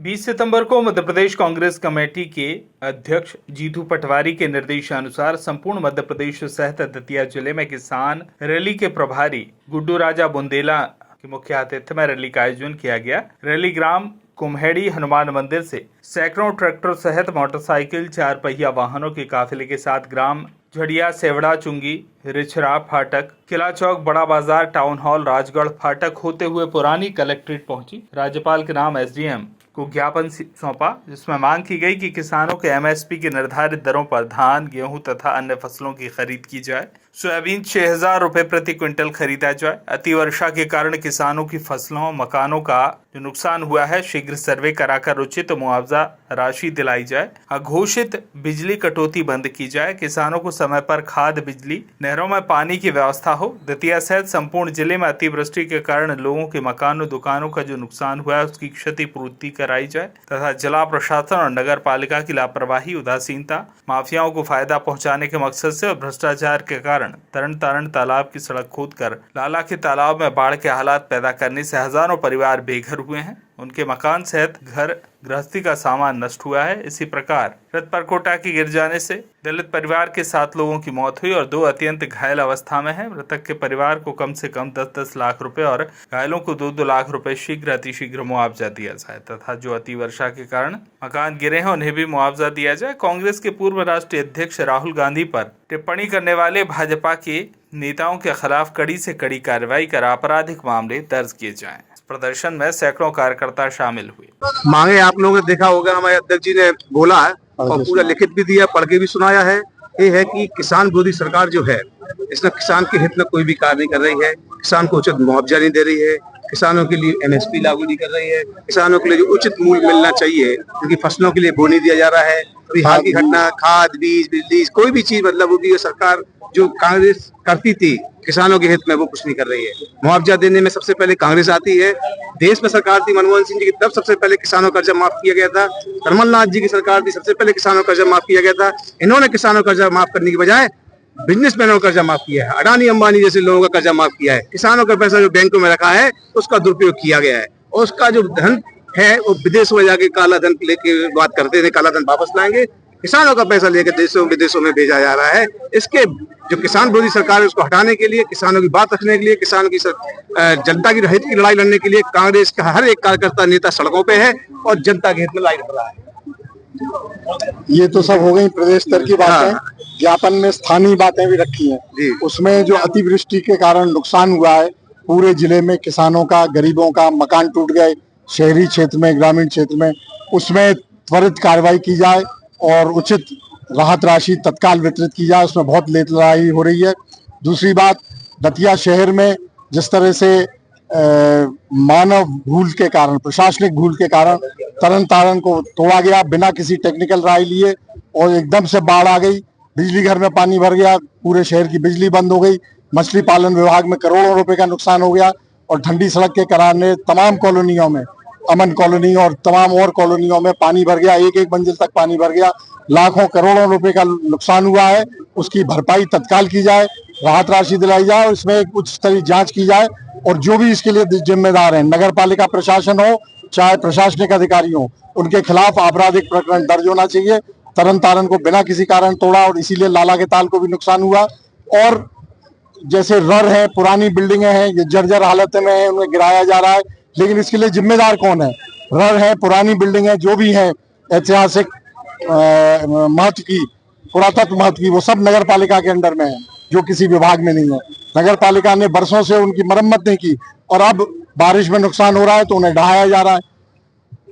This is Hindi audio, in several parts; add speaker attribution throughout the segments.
Speaker 1: 20 सितंबर को मध्य प्रदेश कांग्रेस कमेटी के अध्यक्ष जीतू पटवारी के निर्देशानुसार संपूर्ण मध्य प्रदेश सहित दतिया जिले में किसान रैली के प्रभारी गुड्डू राजा बुंदेला के मुख्य आतिथ्य में रैली का आयोजन किया गया। रैली ग्राम कुम्हेड़ी हनुमान मंदिर से सैकड़ों ट्रैक्टर सहित मोटरसाइकिल, 4 पहिया वाहनों के काफिले के साथ ग्राम झड़िया, सेवड़ा, चुंगी, रिछरा फाटक, किला चौक, बड़ा बाजार, टाउन हॉल, राजगढ़ फाटक होते हुए पुरानी कलेक्ट्रेट पहुंची। राज्यपाल के नाम एसडीएम को ज्ञापन सौंपा, जिसमें मांग की गई कि किसानों के एमएसपी की निर्धारित दरों पर धान, गेहूं तथा अन्य फसलों की खरीद की जाए। सोयाबीन 6000 रुपए प्रति क्विंटल खरीदा जाए। अतिवर्षा के कारण किसानों की फसलों, मकानों का जो नुकसान हुआ है, शीघ्र सर्वे कराकर उचित मुआवजा राशि दिलाई जाए। अघोषित बिजली कटौती बंद की जाए। किसानों को समय पर खाद, बिजली, नहरों में पानी की व्यवस्था हो। दतिया सहित संपूर्ण जिले में अतिवृष्टि के कारण लोगों के मकानों, दुकानों का जो नुकसान हुआ है, उसकी क्षतिपूर्ति कराई जाए तथा जिला प्रशासन और नगर पालिका की लापरवाही, उदासीनता, माफियाओं को फायदा पहुंचाने के मकसद से और भ्रष्टाचार के कारण तरन तारण तालाब की सड़क खोदकर लाला के तालाब में बाढ़ के हालात पैदा करने से हजारों परिवार बेघर हुए हैं। उनके मकान सहित घर गृहस्थी का सामान नष्ट हुआ है। इसी प्रकार रथ परकोटा के गिर जाने से दलित परिवार के 7 लोगों की मौत हुई और 2 अत्यंत घायल अवस्था में हैं। मृतक के परिवार को कम से कम 10-10 लाख रुपए और घायलों को 2-2 लाख रुपए अतिशीघ्र मुआवजा दिया जाए तथा जो अतिवर्षा के कारण मकान गिरे हैं उन्हें भी मुआवजा दिया जाए। कांग्रेस के पूर्व राष्ट्रीय अध्यक्ष राहुल गांधी पर टिप्पणी करने वाले भाजपा के नेताओं के खिलाफ कड़ी से कड़ी कार्रवाई कर आपराधिक मामले दर्ज किए जाएं। प्रदर्शन में सैकड़ों कार्यकर्ता शामिल हुए।
Speaker 2: मांगे आप लोगों ने देखा होगा, हमारे अध्यक्ष जी ने बोला है और पूरा लिखित भी दिया, पढ़ के भी सुनाया है। ये है कि किसान विरोधी सरकार जो है, इसने किसान के हित में कोई भी कार्य नहीं कर रही है। किसान को उचित मुआवजा नहीं दे रही है, किसानों के लिए एमएसपी लागू नहीं कर रही है, किसानों के लिए जो उचित मूल्य मिलना चाहिए, उनकी फसलों के लिए वो नहीं दिया जा रहा है। बिहार की घटना, खाद, बीज, बिजली, कोई भी चीज मतलब वो भी सरकार जो कांग्रेस करती थी किसानों के हित में, वो कुछ नहीं कर रही है। मुआवजा देने में सबसे पहले कांग्रेस आती है। देश में सरकार थी मनमोहन सिंह जी की, तब सबसे पहले किसानों का कर्जा माफ किया गया था। कमलनाथ जी की सरकार थी, सबसे पहले किसानों का कर्जा माफ किया गया था। इन्होंने किसानों का कर्जा माफ करने की बजाय बिजनेसमैनों का कर्जा माफ किया है, अडानी अंबानी जैसे लोगों का कर्जा माफ किया है। किसानों का पैसा जो बैंकों में रखा है उसका दुरुपयोग किया गया है और उसका जो धन है वो विदेशों में जाके काला धन लेके बात करते थे, काला धन वापस लाएंगे। किसानों का पैसा लेकर देशों विदेशों में भेजा जा रहा है। इसके जो किसान विरोधी सरकार है उसको हटाने के लिए, किसानों की बात रखने के लिए, किसानों की जनता की हित की लड़ाई लड़ने के लिए कांग्रेस का हर एक कार्यकर्ता, नेता सड़कों पे है और जनता के हित में लड़ाई लड़ रहा है।
Speaker 3: ये तो सब हो गई प्रदेश स्तर की बातें। ज्ञापन में स्थानीय बातें भी रखी हैं। उसमें जो अतिवृष्टि के कारण नुकसान हुआ है पूरे जिले में, किसानों का, गरीबों का मकान टूट गए, शहरी क्षेत्र में, ग्रामीण क्षेत्र में, उसमें त्वरित कार्रवाई की जाए और उचित राहत राशि तत्काल वितरित की जाए। उसमें बहुत लेट लड़ाई हो रही है। दूसरी बात, दतिया शहर में जिस तरह से मानव भूल के कारण, प्रशासनिक भूल के कारण तरन तारण को तोड़ा गया बिना किसी टेक्निकल राय लिए और एकदम से बाढ़ आ गई, बिजली घर में पानी भर गया, पूरे शहर की बिजली बंद हो गई, मछली पालन विभाग में करोड़ों रुपए का नुकसान हो गया और ठंडी सड़क के कारण तमाम कॉलोनियों में, अमन कॉलोनी और तमाम और कॉलोनियों में पानी भर गया, एक मंजिल तक पानी भर गया। लाखों करोड़ों रुपए का नुकसान हुआ है। उसकी भरपाई तत्काल की जाए, राहत राशि दिलाई जाए और इसमें एक उच्च स्तरीय जांच की जाए और जो भी इसके लिए जिम्मेदार हैं, नगर पालिका प्रशासन हो चाहे प्रशासनिक अधिकारी हो, उनके खिलाफ आपराधिक प्रकरण दर्ज होना चाहिए। तरन तारण को बिना किसी कारण तोड़ा और इसीलिए लाला के ताल को भी नुकसान हुआ। और जैसे रर है, पुरानी बिल्डिंगें हैं, ये जर्जर हालत में है, उन्हें गिराया जा रहा है, लेकिन इसके लिए जिम्मेदार कौन है? रर है, पुरानी बिल्डिंग है, जो भी है ऐतिहासिक महत्व की, पुरातत्व महत्व की, वो सब नगर पालिका के अंडर में है, जो किसी विभाग में नहीं है। नगर पालिका ने बरसों से उनकी मरम्मत नहीं की और अब बारिश में नुकसान हो रहा है तो उन्हें ढहाया जा रहा है।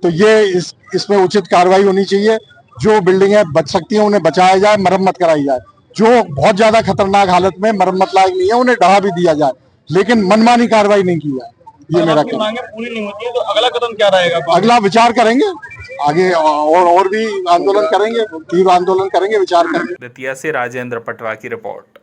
Speaker 3: तो ये इसमें उचित कार्रवाई होनी चाहिए। जो बिल्डिंगें बच सकती हैं उन्हें बचाया जाए, मरम्मत कराई जाए। जो बहुत ज्यादा खतरनाक हालत में मरम्मत लायक नहीं है उन्हें ढहा भी दिया जाए, लेकिन मनमानी कार्रवाई नहीं की जाए। ये मेरा कहना है।
Speaker 4: पूरी नहीं होती है तो अगला कदम क्या रहेगा?
Speaker 3: अगला विचार करेंगे, आगे और भी आंदोलन करेंगे, तीव्र आंदोलन करेंगे, विचार करेंगे।
Speaker 1: दतिया से राजेंद्र पटवा की रिपोर्ट।